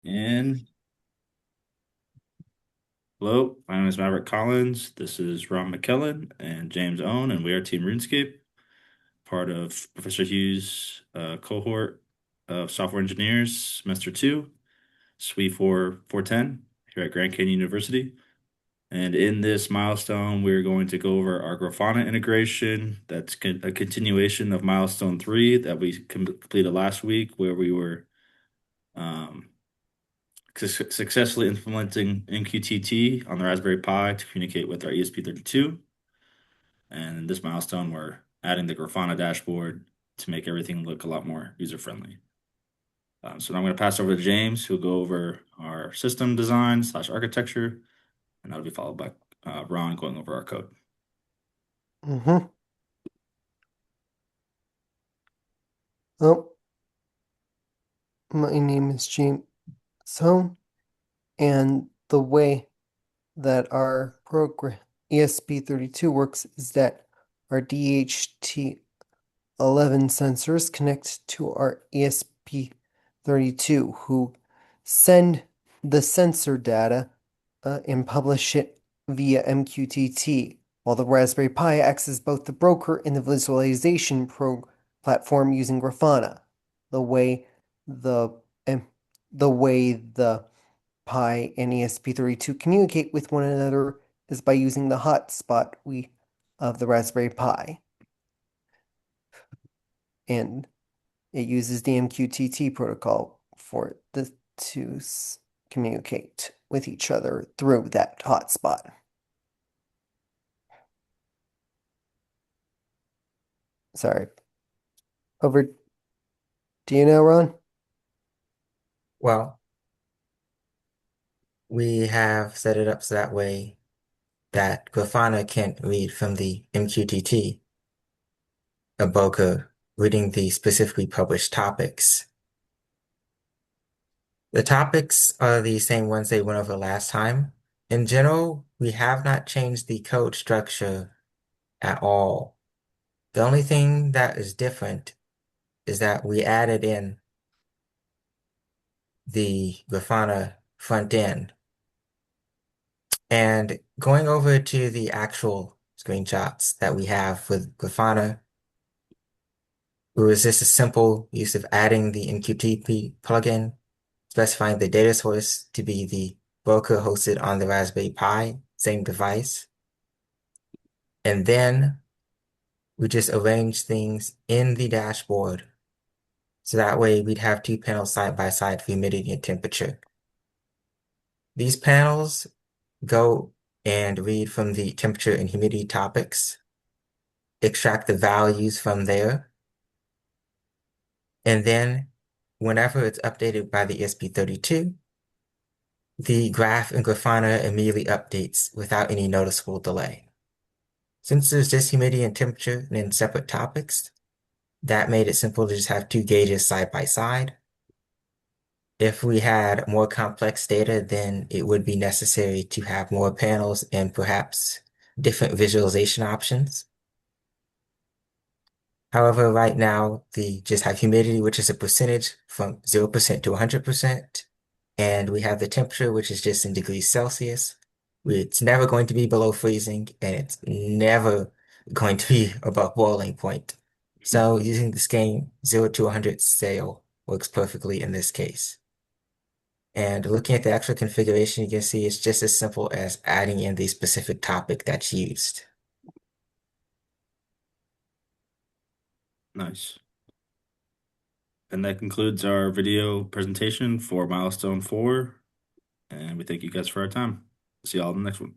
And hello, my name is Maverick Collins. This is Ron McKellen and James Owen, and we are Team RuneScape, part of Professor Hughes' cohort of software engineers, semester two, SWE 410 here at Grand Canyon University. And in this milestone, we're going to go over our Grafana integration. That's a continuation of milestone three that we completed last week, where we were um, successfully implementing MQTT on the Raspberry Pi to communicate with our ESP32. And in this milestone, we're adding the Grafana dashboard to make everything look a lot more user-friendly. So now I'm going to pass over to James, who'll go over our system design / architecture, and that'll be followed by Ron going over our code. Mm-hmm. Oh, my name is James So, and the way that our program ESP32 works is that our DHT11 sensors connect to our ESP32, who send the sensor data and publish it via MQTT, while the Raspberry Pi acts as both the broker and the visualization platform using Grafana. The way the the way the Pi and ESP32 communicate with one another is by using the hotspot we of the Raspberry Pi, and it uses the MQTT protocol for the to communicate with each other through that hotspot. Sorry. Over to you now, Ron. Well, we have set it up so that way that Grafana can read from the MQTT, a broker reading the specifically published topics. The topics are the same ones they went over last time. In general, we have not changed the code structure at all. The only thing that is different is that we added in the Grafana front end. And going over to the actual screenshots that we have with Grafana, it was just a simple use of adding the MQTT plugin, specifying the data source to be the broker hosted on the Raspberry Pi, same device. And then we just arrange things in the dashboard. So that way we'd have two panels side by side for humidity and temperature. These panels go and read from the temperature and humidity topics, extract the values from there, and then whenever it's updated by the ESP32, the graph in Grafana immediately updates without any noticeable delay. Since there's just humidity and temperature and in separate topics, that made it simple to just have two gauges side by side. If we had more complex data, then it would be necessary to have more panels and perhaps different visualization options. However, right now, we just have humidity, which is a percentage from 0% to 100%. And we have the temperature, which is just in degrees Celsius. It's never going to be below freezing, and it's never going to be above boiling point. So using the scale 0 to 100 scale works perfectly in this case. And looking at the actual configuration, you can see it's just as simple as adding in the specific topic that's used. Nice. And that concludes our video presentation for milestone four. And we thank you guys for our time. See y'all in the next one.